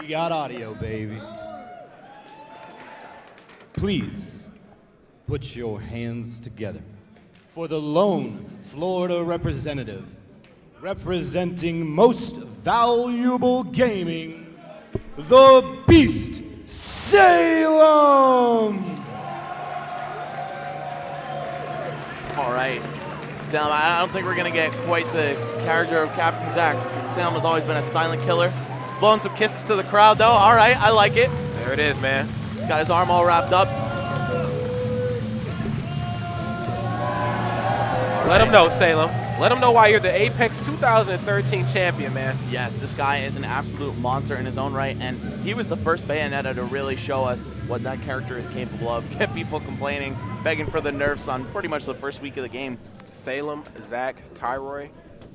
We got audio, baby. Please put your hands together for the lone Florida representative representing most valuable gaming, the Beast, Salem! All right. Salem, I don't think we're going to get quite the character of Captain Zach. Salem has always been a silent killer. Blowing some kisses to the crowd, though. All right, I like it. There it is, man. He's got his arm all wrapped up. Let him know, Salem. Let him know why you're the Apex 2013 champion, man. Yes, this guy is an absolute monster in his own right, and he was the first Bayonetta to really show us what that character is capable of. Get people complaining, begging for the nerfs on pretty much the first week of the game. Salem, Zach, Tyroy,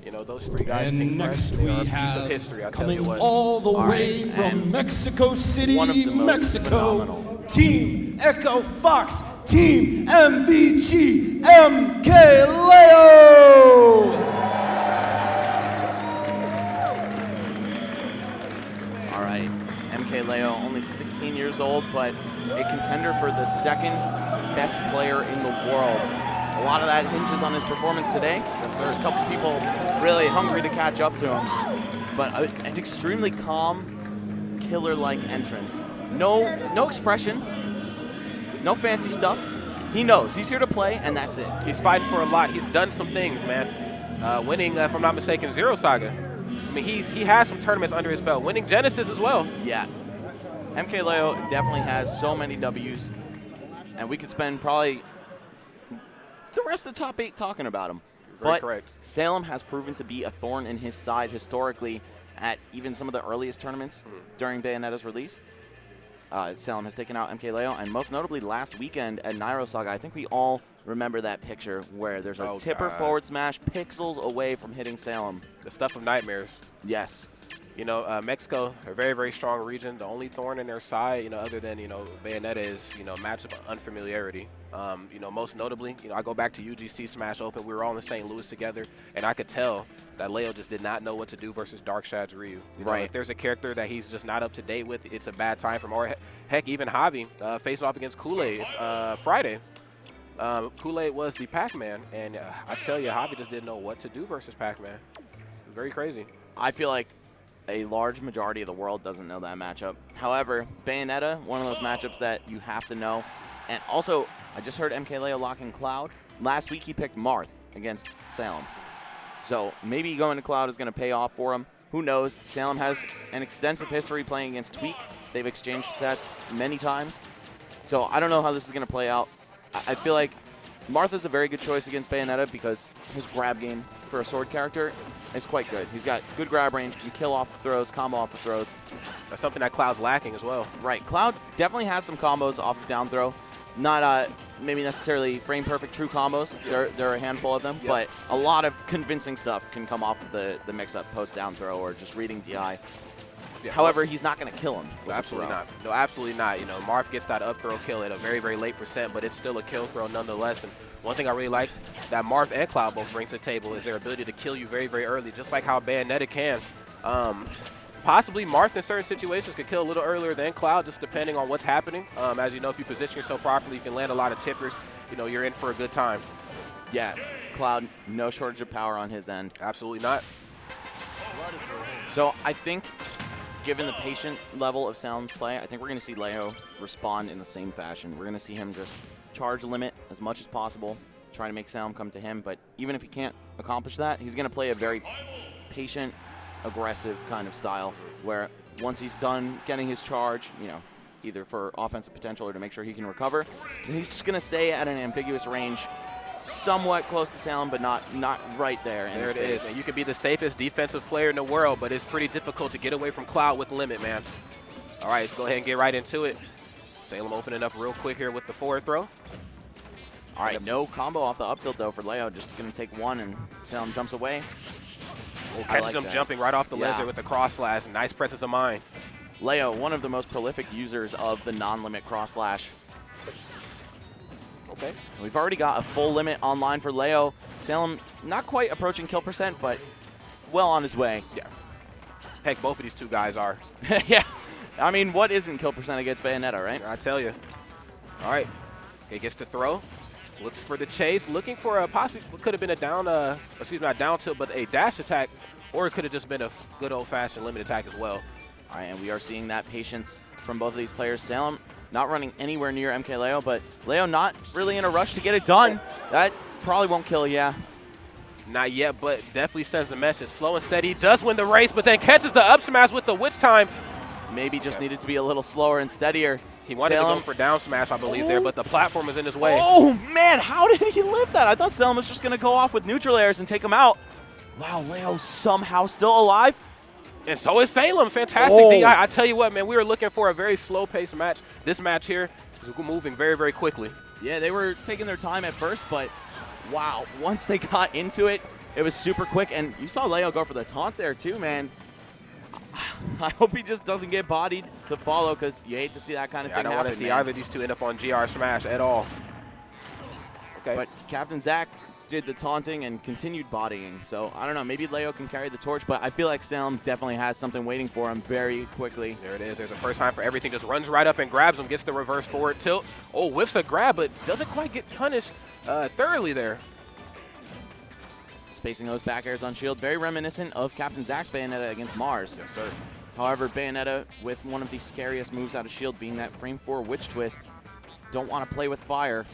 you know, those three guys. And next we are a piece have, of history, I'll tell coming you what. all the way from Mexico City, one of the most Mexico, phenomenal. Team Echo Fox, Team MVG, MKLeo! All right, MKLeo, only 16 years old, but a contender for the second best player in the world. A lot of that hinges on his performance today. There's a couple people really hungry to catch up to him, but an extremely calm, killer-like entrance. No expression, no fancy stuff. He knows he's here to play, and that's it. He's fighting for a lot. He's done some things, man. Winning, if I'm not mistaken, Zero Saga. I mean, he has some tournaments under his belt. Winning Genesis as well. Yeah, MKLeo definitely has so many W's, and we could spend probably the rest of the top 8 talking about him. Very correct. Salem has proven to be a thorn in his side historically at even some of the earliest tournaments during Bayonetta's release. Salem has taken out MKLeo, and most notably last weekend at Nairo Saga, I think we all remember that picture where there's a tipper forward smash pixels away from hitting Salem. The stuff of nightmares. Yes. You know, Mexico, a very, very strong region. The only thorn in their side, you know, other than, you know, Bayonetta is, you know, matchup unfamiliarity. You know, most notably, you know, I go back to UGC Smash Open. We were all in St. Louis together, and I could tell that Leo just did not know what to do versus Darkshad's Ryu. You know, right. If there's a character that he's just not up to date with, it's a bad time for him. Or heck, even Javi facing off against Kool-Aid Friday. Kool-Aid was the Pac-Man, and I tell you, Javi just didn't know what to do versus Pac-Man. It was very crazy. I feel like a large majority of the world doesn't know that matchup. However, Bayonetta, one of those matchups that you have to know. And also, I just heard MKLeo locking Cloud. Last week he picked Marth against Salem. So maybe going to Cloud is going to pay off for him. Who knows? Salem has an extensive history playing against Tweak. They've exchanged sets many times. So I don't know how this is going to play out. I feel like Martha's a very good choice against Bayonetta because his grab game for a sword character is quite good. He's got good grab range, can kill off of throws, combo off of throws. That's something that Cloud's lacking as well. Right, Cloud definitely has some combos off of down throw. Not maybe necessarily frame perfect true combos. There are a handful of them, but a lot of convincing stuff can come off of the mix-up post down throw or just reading DI. Yeah, however, he's not going to kill him. No, absolutely not. No, absolutely not. You know, Marth gets that up throw kill at a very, very late percent, but it's still a kill throw nonetheless. And one thing I really like that Marth and Cloud both bring to the table is their ability to kill you very, very early, just like how Bayonetta can. Possibly Marth in certain situations could kill a little earlier than Cloud, just depending on what's happening. As you know, if you position yourself properly, you can land a lot of tippers. You know, you're in for a good time. Yeah, Cloud, no shortage of power on his end. Absolutely not. So I think, given the patient level of Salem's play, I think we're going to see Leo respond in the same fashion. We're going to see him just charge limit as much as possible, trying to make Salem come to him. But even if he can't accomplish that, he's going to play a very patient, aggressive kind of style where once he's done getting his charge, you know, either for offensive potential or to make sure he can recover, he's just going to stay at an ambiguous range, somewhat close to Salem, but not right there. There it is. And you can be the safest defensive player in the world, but it's pretty difficult to get away from Cloud with limit, man. All right, let's go ahead and get right into it. Salem opening up real quick here with the forward throw. All right, no combo off the up tilt, though, for Leo. Just going to take one, and Salem jumps away. Catches him jumping right off the lizard with the cross slash. Nice presence of mind. Leo, one of the most prolific users of the non-limit cross slash. Okay. We've already got a full limit online for Leo. Salem not quite approaching kill percent, but well on his way. Yeah. Heck, both of these two guys are. Yeah. I mean, what isn't kill percent against Bayonetta, right? I tell you. All right. He gets to throw. Looks for the chase. Looking for a possibly could have been a down, excuse me, not down tilt, but a dash attack, or it could have just been a good old-fashioned limit attack as well. All right, and we are seeing that patience from both of these players. Salem not running anywhere near MKLeo, but Leo not really in a rush to get it done. That probably won't kill, yeah. Not yet, but definitely sends a message. Slow and steady. Does win the race, but then catches the up smash with the witch time. Maybe just needed to be a little slower and steadier. He wanted to go for down smash, I believe, there, but the platform was in his way. Oh, man, how did he live that? I thought Salem was just going to go off with neutral airs and take him out. Wow, Leo somehow still alive. And so is Salem. Fantastic. D. I tell you what, man, we were looking for a very slow-paced match. This match here is moving very, very quickly. Yeah, they were taking their time at first, but wow, once they got into it, it was super quick. And you saw Leo go for the taunt there too, man. I hope he just doesn't get bodied to follow, because you hate to see that kind of thing happen. I don't want to see either of these two end up on GR Smash at all. Okay. But Captain Zach did the taunting and continued bodying. So, I don't know, maybe Leo can carry the torch, but I feel like Salem definitely has something waiting for him very quickly. There it is. There's a first time for everything. Just runs right up and grabs him, gets the reverse forward tilt. Oh, whiffs a grab, but doesn't quite get punished thoroughly there. Spacing those back airs on shield, very reminiscent of Captain Zach's Bayonetta against Mars. Yes, sir. However, Bayonetta, with one of the scariest moves out of shield being that frame 4 witch twist, don't want to play with fire.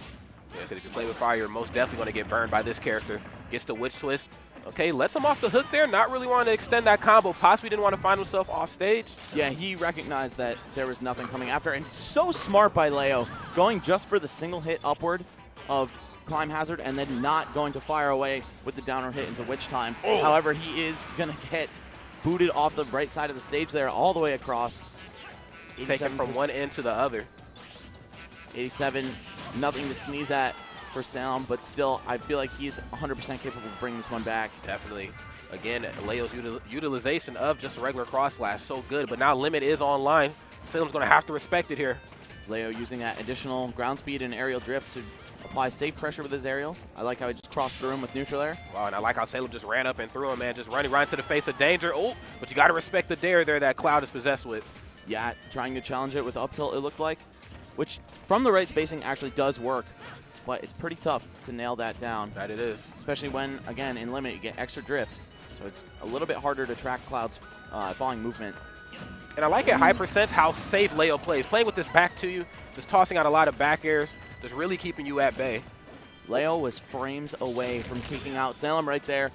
Yeah, because if you play with fire, you're most definitely going to get burned by this character. Gets the witch twist. Okay, lets him off the hook there. Not really wanting to extend that combo. Possibly didn't want to find himself off stage. Yeah, he recognized that there was nothing coming after. And so smart by Leo, going just for the single hit upward of Climb Hazard and then not going to fire away with the downer hit into Witch Time. Oh. However, he is going to get booted off the right side of the stage there all the way across. Taken from one end to the other. 87, nothing to sneeze at for Salem, but still, I feel like he's 100% capable of bringing this one back. Definitely. Again, Leo's utilization of just a regular cross slash, so good, but now limit is online. Salem's going to have to respect it here. Leo using that additional ground speed and aerial drift to apply safe pressure with his aerials. I like how he just crossed through him with neutral air. Wow, and I like how Salem just ran up and threw him, man. Just running right into the face of danger. Oh, but you got to respect the dare there that Cloud is possessed with. Yeah, trying to challenge it with up tilt, it looked like, which from the right spacing actually does work, but it's pretty tough to nail that down. That it is. Especially when, again, in limit, you get extra drift, so it's a little bit harder to track Cloud's falling movement. And I like at high percents how safe Leo plays. Playing with this back to you, just tossing out a lot of back airs, just really keeping you at bay. Leo was frames away from taking out Salem right there,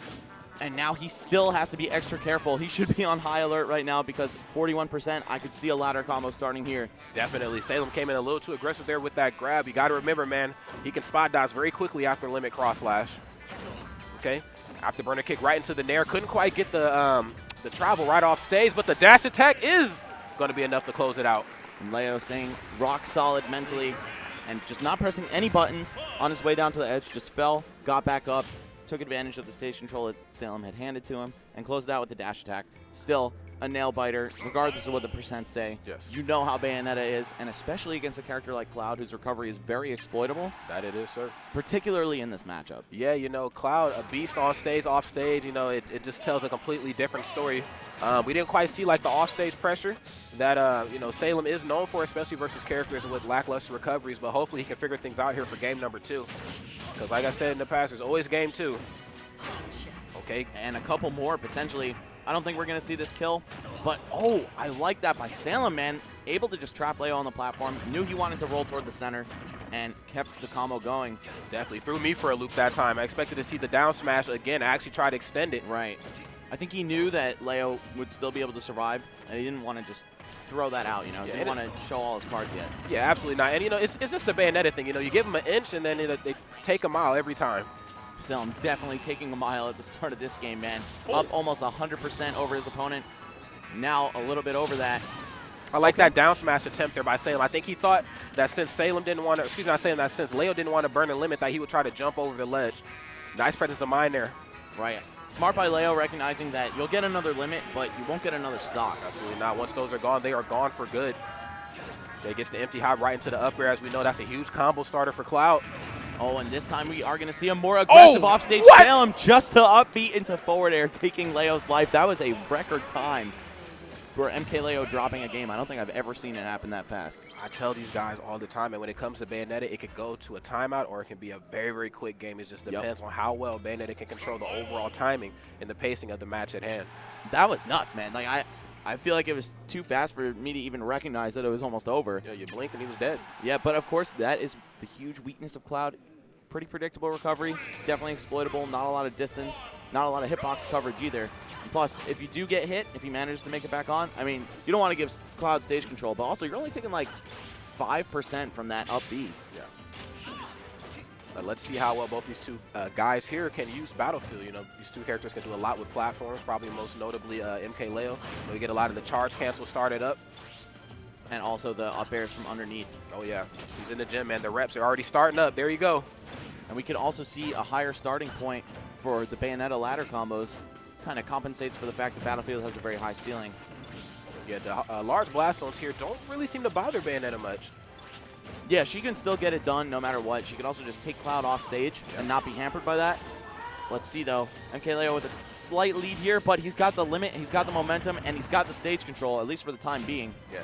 and now he still has to be extra careful. He should be on high alert right now because 41%, I could see a ladder combo starting here. Definitely. Salem came in a little too aggressive there with that grab. You got to remember, man, he can spot dodge very quickly after limit cross slash. Okay, after burner kick right into the nair. Couldn't quite get the travel right off stage, but the dash attack is going to be enough to close it out. And Leo staying rock solid mentally and just not pressing any buttons on his way down to the edge. Just fell, got back up, took advantage of the stage control that Salem had handed to him, and closed it out with the dash attack. Still a nail biter, regardless of what the percents say. Yes. You know how Bayonetta is, and especially against a character like Cloud, whose recovery is very exploitable. That it is, sir. Particularly in this matchup. Yeah, you know, Cloud, a beast on stage, off stage, you know, it just tells a completely different story. We didn't quite see like the off-stage pressure that, you know, Salem is known for, especially versus characters with lackluster recoveries, but hopefully he can figure things out here for game number 2. Because like I said in the past, there's always game 2. Okay. And a couple more potentially. I don't think we're going to see this kill, but oh, I like that by Salem, man. Able to just trap Leo on the platform. Knew he wanted to roll toward the center and kept the combo going. Definitely threw me for a loop that time. I expected to see the down smash again. I actually tried to extend it. Right. I think he knew that Leo would still be able to survive, and he didn't want to just throw that out, you know. Yeah, he didn't want to show all his cards yet. Yeah, absolutely not. And, you know, it's just the Bayonetta thing. You know, you give them an inch, and then they take a mile every time. Salem definitely taking a mile at the start of this game, man. Oh. Up almost 100% over his opponent. Now a little bit over that. I like that down smash attempt there by Salem. I think he thought that since Salem didn't want to, excuse me, not saying that since Leo didn't want to burn the limit, that he would try to jump over the ledge. Nice presence of mind there. Right. Smart by Leo, recognizing that you'll get another limit, but you won't get another stock. Absolutely not. Once those are gone, they are gone for good. They gets the empty hop right into the up air. As we know, that's a huge combo starter for Cloud. Oh, and this time we are going to see a more aggressive offstage Salem just to upbeat into forward air, taking Leo's life. That was a record time. for MKLeo dropping a game. I don't think I've ever seen it happen that fast. I tell these guys all the time, and when it comes to Bayonetta, it could go to a timeout or it can be a very, very quick game. It just depends on how well Bayonetta can control the overall timing and the pacing of the match at hand. That was nuts, man. Like I feel like it was too fast for me to even recognize that it was almost over. You blinked and he was dead. Yeah, but of course that is the huge weakness of Cloud. Pretty predictable recovery, definitely exploitable, not a lot of distance, not a lot of hitbox coverage either. And plus, if you do get hit, if he manages to make it back on, I mean, you don't want to give Cloud stage control, but also you're only taking like 5% from that up B. Yeah. Let's see how well both these two guys here can use Battlefield. You know, these two characters can do a lot with platforms, probably most notably MKLeo. We get a lot of the charge cancel started up. And also the up airs from underneath. Oh, yeah. He's in the gym, man. The reps are already starting up. There you go. And we can also see a higher starting point for the Bayonetta ladder combos. Kind of compensates for the fact that Battlefield has a very high ceiling. Yeah, the large blast zones here don't really seem to bother Bayonetta much. Yeah, she can still get it done no matter what. She could also just take Cloud off stage and not be hampered by that. Let's see, though. MKLeo with a slight lead here, but he's got the limit, he's got the momentum, and he's got the stage control, at least for the time being. Yeah.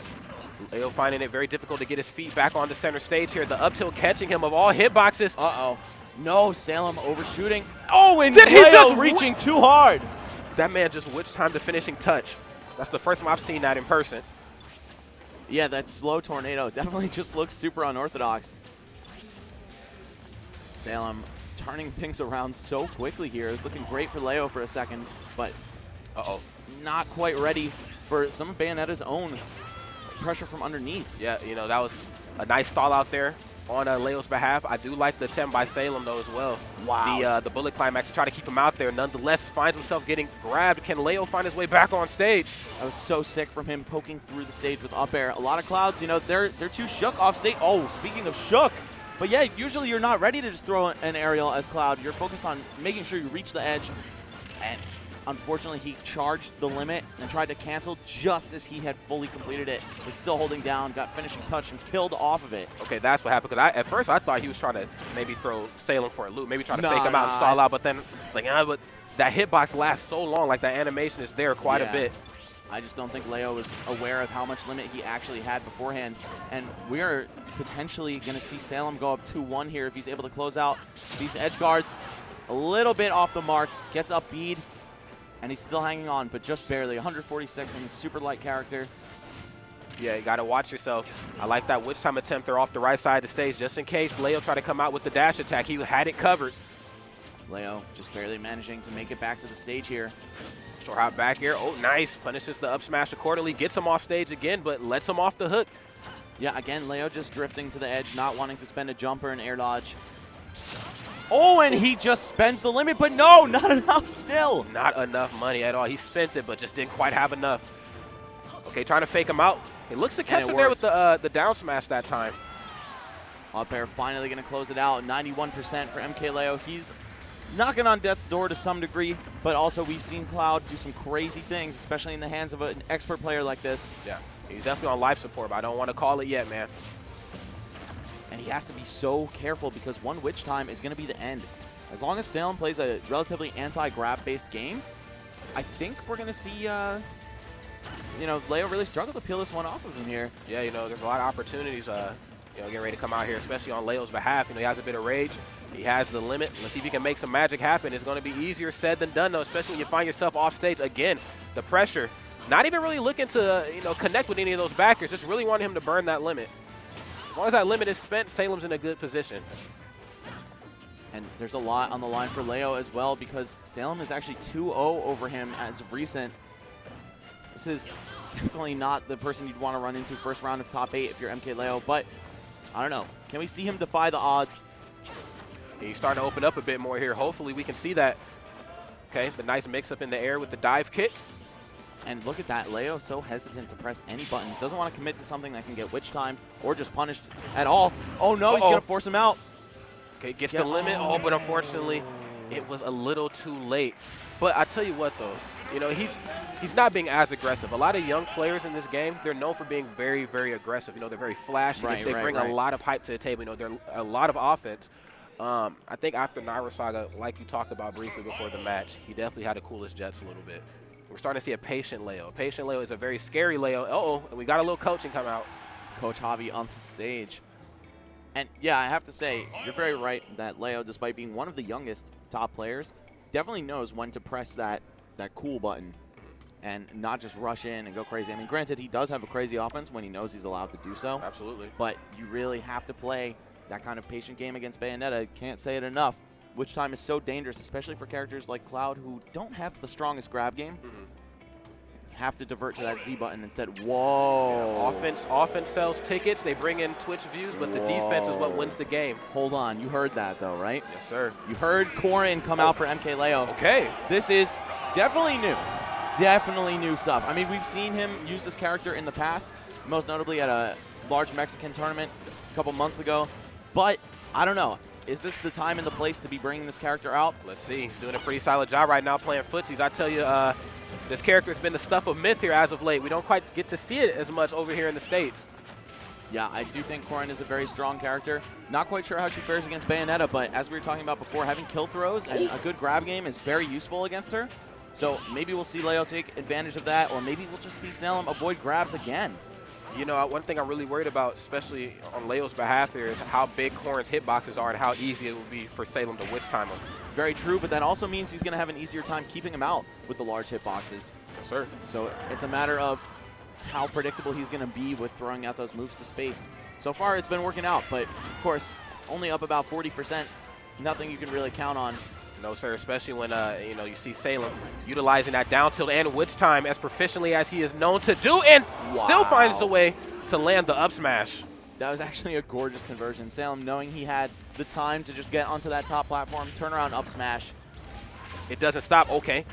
Leo finding it very difficult to get his feet back onto center stage here. The up tilt catching him of all hitboxes. Uh-oh. No, Salem overshooting. Oh, and did he Leo just reaching too hard? That man just witch timed the finishing touch. That's the first time I've seen that in person. Yeah, that slow tornado definitely just looks super unorthodox. Salem turning things around so quickly here. It's looking great for Leo for a second, but just not quite ready for some of Bayonetta's own pressure from underneath. Yeah, you know, that was a nice stall out there on Leo's behalf. I do like the attempt by Salem, though, as well. Wow. The bullet climax to try to keep him out there. Nonetheless, finds himself getting grabbed. Can Leo find his way back on stage? That was so sick from him poking through the stage with up air. A lot of Clouds, you know, they're too shook off stage. Oh, speaking of shook. But yeah, usually you're not ready to just throw an aerial as Cloud. You're focused on making sure you reach the edge. And unfortunately, he charged the limit and tried to cancel just as he had fully completed it. Was still holding down, got finishing touch, and killed off of it. Okay, that's what happened. Because at first I thought he was trying to maybe throw Salem for a loop, maybe try to fake him out and stall out. But then it's like, but that hitbox lasts so long. Like that animation is there quite a bit. I just don't think Leo was aware of how much limit he actually had beforehand. And we're potentially going to see Salem go up 2-1 here if he's able to close out these edge guards. A little bit off the mark, gets up bead. And he's still hanging on, but just barely. 146 on his super light character. Yeah, you got to watch yourself. I like that witch time attempt there off the right side of the stage, just in case Leo tried to come out with the dash attack. He had it covered. Leo just barely managing to make it back to the stage here. Short hop back here. Oh, nice. Punishes the up smash accordingly. Gets him off stage again, but lets him off the hook. Yeah, again, Leo just drifting to the edge, not wanting to spend a jumper and air dodge. Oh, and he just spends the limit, but no, not enough still. Not enough money at all. He spent it, but just didn't quite have enough. Okay, trying to fake him out. He looks to catch him there with the down smash that time. Up air finally going to close it out. 91% for MKLeo. He's knocking on death's door to some degree, but also we've seen Cloud do some crazy things, especially in the hands of an expert player like this. Yeah, he's definitely on life support, but I don't want to call it yet, man. And he has to be so careful because one witch time is going to be the end. As long as Salem plays a relatively anti-grab-based game, I think we're going to see, you know, Leo really struggle to peel this one off of him here. Yeah, you know, there's a lot of opportunities, you know, getting ready to come out here, especially on Leo's behalf. You know, he has a bit of rage. He has the limit. Let's see if he can make some magic happen. It's going to be easier said than done, though, especially when you find yourself off stage. Again, the pressure. Not even really looking to, you know, connect with any of those backers. Just really wanting him to burn that limit. As long as that limit is spent, Salem's in a good position. And there's a lot on the line for Leo as well because Salem is actually 2-0 over him as of recent. This is definitely not the person you'd want to run into first round of top 8 if you're MKLeo, but I don't know. Can we see him defy the odds? He's starting to open up a bit more here. Hopefully we can see that. Okay, the nice mix-up in the air with the dive kick. And look at that, Leo so hesitant to press any buttons. Doesn't want to commit to something that can get witch time or just punished at all. Oh no, he's going to force him out. Okay, gets the limit. Oh, but unfortunately, it was a little too late. But I tell you what, though, you know, he's not being as aggressive. A lot of young players in this game, they're known for being very, very aggressive. You know, they're very flashy. They bring a lot of hype to the table. You know, they're a lot of offense. I think after Naira Saga, like you talked about briefly before the match, he definitely had to cool his jets a little bit. We're starting to see a patient Leo. A patient Leo is a very scary Leo. Uh-oh, and we got a little coaching come out. Coach Javi on the stage. And yeah, I have to say, you're very right that Leo, despite being one of the youngest top players, definitely knows when to press that cool button and not just rush in and go crazy. I mean, granted, he does have a crazy offense when he knows he's allowed to do so. Absolutely. But you really have to play that kind of patient game against Bayonetta. Can't say it enough. Which time is so dangerous, especially for characters like Cloud who don't have the strongest grab game. Have to divert to that Z button instead. Whoa. Yeah, offense sells tickets. They bring in Twitch views, but the defense is what wins the game. Hold on. You heard that, though, right? Yes, sir. You heard Corrin come out for MKLeo. Okay. This is definitely new. Definitely new stuff. I mean, we've seen him use this character in the past, most notably at a large Mexican tournament a couple months ago. But I don't know. Is this the time and the place to be bringing this character out? Let's see. He's doing a pretty solid job right now playing footsies. I tell you, this character has been the stuff of myth here as of late. We don't quite get to see it as much over here in the States. Yeah, I do think Corrin is a very strong character. Not quite sure how she fares against Bayonetta, but as we were talking about before, having kill throws and a good grab game is very useful against her. So maybe we'll see Leo take advantage of that, or maybe we'll just see Salem avoid grabs again. You know, one thing I'm really worried about, especially on Leo's behalf here, is how big Corrin's hitboxes are and how easy it will be for Salem to witch time him. Very true, but that also means he's going to have an easier time keeping him out with the large hitboxes. Yes, sir. So it's a matter of how predictable he's going to be with throwing out those moves to space. So far, it's been working out, but of course, only up about 40%. It's nothing you can really count on. No, sir, especially when you know, you see Salem utilizing that down tilt and witch time as proficiently as he is known to do, and still finds a way to land the up smash. That was actually a gorgeous conversion. Salem, knowing he had the time to just get onto that top platform, turn around up smash. It doesn't stop. Okay.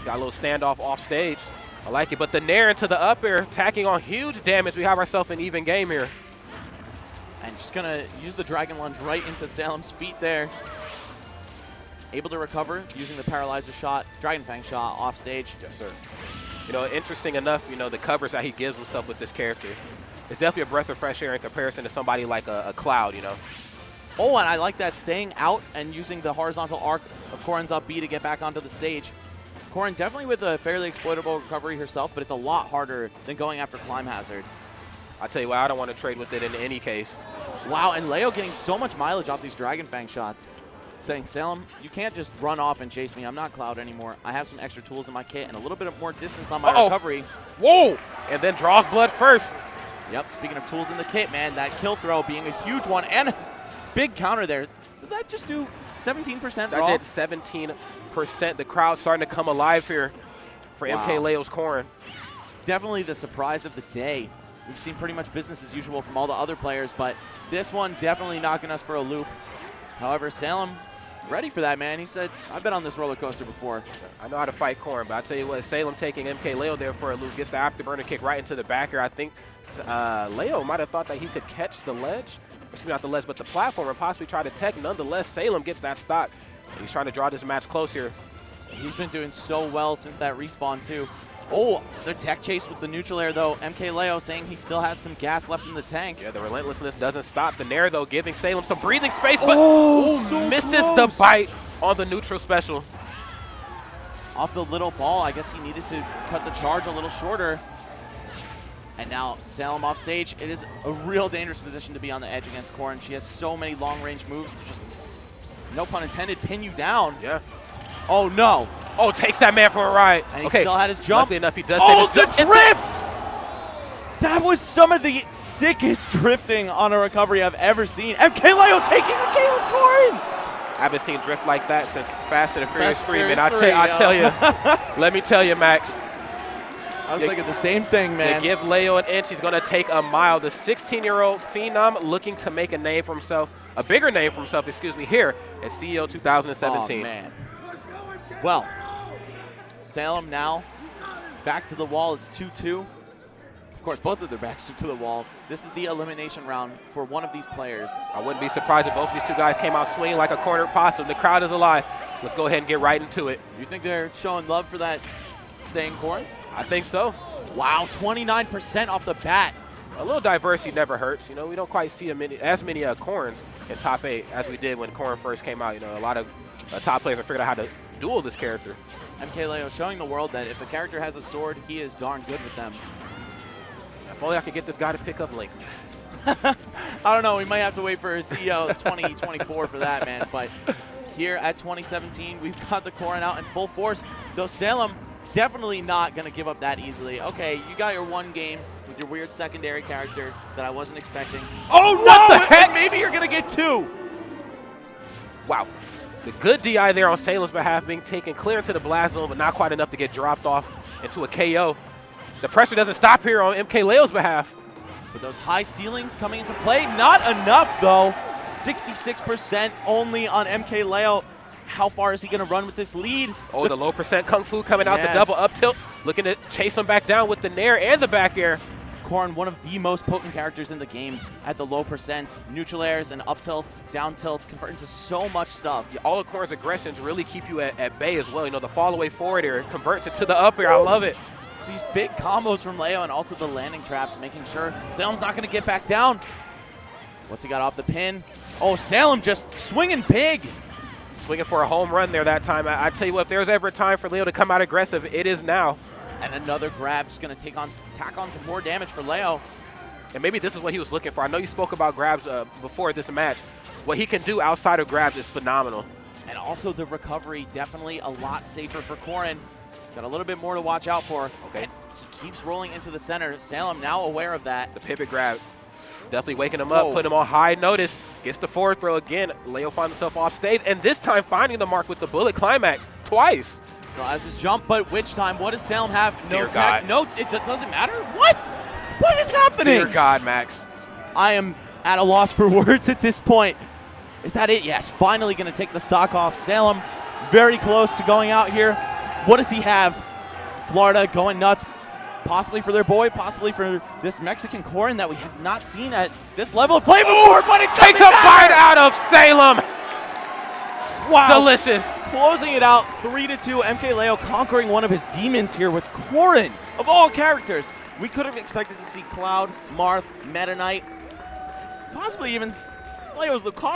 Got a little standoff off stage. I like it, but the nair into the up air, tacking on huge damage. We have ourselves an even game here. And just going to use the Dragon Lunge right into Salem's feet there. Able to recover using the Paralyzer shot, Dragon Fang shot off stage. Yes, sir. You know, interesting enough, you know, the covers that he gives himself with this character. It's definitely a breath of fresh air in comparison to somebody like a Cloud, you know. Oh, and I like that, staying out and using the horizontal arc of Corrin's up B to get back onto the stage. Corrin definitely with a fairly exploitable recovery herself, but it's a lot harder than going after Climb Hazard. I tell you what, I don't want to trade with it in any case. Wow, and Leo getting so much mileage off these Dragon Fang shots. Saying, Salem, you can't just run off and chase me. I'm not Cloud anymore. I have some extra tools in my kit and a little bit of more distance on my recovery. Whoa! And then draws blood first. Yep, speaking of tools in the kit, man, that kill throw being a huge one and big counter there. Did that just do 17% raw? That did 17%. The crowd's starting to come alive here for MKLeo's Corrin. Definitely the surprise of the day. We've seen pretty much business as usual from all the other players, but this one definitely knocking us for a loop. However, Salem ready for that, man. He said, I've been on this roller coaster before. I know how to fight Corrin, but I tell you what, Salem taking MKLeo there for a loop, gets the afterburner kick right into the backer. I think Leo might have thought that he could catch the ledge, excuse me, not the ledge, but the platform, and possibly try to tech. Nonetheless, Salem gets that stock. And he's trying to draw this match close here. He's been doing so well since that respawn, too. Oh, the tech chase with the neutral air, though. MKLeo saying he still has some gas left in the tank. Yeah, the relentlessness doesn't stop. The nair, though, giving Salem some breathing space, but so misses the bite on the neutral special. Off the little ball, I guess he needed to cut the charge a little shorter. And now Salem off stage. It is a real dangerous position to be on the edge against Corrin. She has so many long-range moves to just, no pun intended, pin you down. Yeah. Oh, no. Oh, takes that man for a ride. And he still had his jump. Luckily enough, he does the drift! That was some of the sickest drifting on a recovery I've ever seen. MKLeo taking the game with Corrin! I haven't seen drift like that since Fast and the Furious 3, man. I tell you, let me tell you, Max. I was thinking the same thing, man. They give Leo an inch. He's going to take a mile. The 16-year-old phenom looking to make a name for himself, a bigger name for himself, excuse me, here at CEO 2017. Oh, man. Well, Salem now back to the wall. It's 2-2. Of course, both of their backs are to the wall. This is the elimination round for one of these players. I wouldn't be surprised if both of these two guys came out swinging like a cornered possum. The crowd is alive. Let's go ahead and get right into it. You think they're showing love for that staying Corrin? I think so. Wow, 29% off the bat. A little diversity never hurts. You know, we don't quite see as many Corrins in top 8 as we did when Corrin first came out. You know, a lot of top players have figured out how to duel this character. MKLeo showing the world that if the character has a sword, he is darn good with them. If only I could get this guy to pick up Link. I don't know. We might have to wait for CEO 2024 for that, man. But here at 2017, we've got the Corrin out in full force. Though Salem definitely not going to give up that easily. Okay, you got your one game with your weird secondary character that I wasn't expecting. Oh, no! What the heck? And maybe you're going to get two. Wow. The good DI there on Salem's behalf being taken clear into the blast zone, but not quite enough to get dropped off into a KO. The pressure doesn't stop here on MKLeo's behalf. With those high ceilings coming into play, not enough though. 66% only on MKLeo. How far is he going to run with this lead? Oh, the low percent Kung Fu coming out, Yes. the double up tilt, looking to chase him back down with the nair and the back air. Corrin, one of the most potent characters in the game at the low percents. Neutral airs and up tilts, down tilts, convert into so much stuff. Yeah, all of Corrin's aggressions really keep you at bay as well. You know, the fall away forward air converts it to the up air. I love it. These big combos from Leo and also the landing traps, making sure Salem's not going to get back down. What's he got off the pin? Oh, Salem just swinging big. Swinging for a home run there that time. I tell you what, if there's ever a time for Leo to come out aggressive, it is now. And another grab, just going to tack on some more damage for Leo. And maybe this is what he was looking for. I know you spoke about grabs before this match. What he can do outside of grabs is phenomenal. And also the recovery, definitely a lot safer for Corrin. Got a little bit more to watch out for. Okay. And he keeps rolling into the center. Salem now aware of that. The pivot grab. Definitely waking him up, Whoa. putting him on high notice. Gets the forward throw again. Leo finds himself off stage, and this time finding the mark with the bullet climax twice. Still has his jump, but which time? What does Salem have? No Dear tech. God. No, it doesn't matter. What? What is happening? Dear God, Max. I am at a loss for words at this point. Is that it? Yes. Finally going to take the stock off. Salem very close to going out here. What does he have? Florida going nuts. Possibly for their boy, possibly for this Mexican Corrin that we have not seen at this level of play before, but it Takes a doesn't bite matter. out of Salem. Wow. Delicious. Closing it out 3-2. MKLeo conquering one of his demons here with Corrin. Of all characters, we could have expected to see Cloud, Marth, Meta Knight, possibly even Leo's Lucario.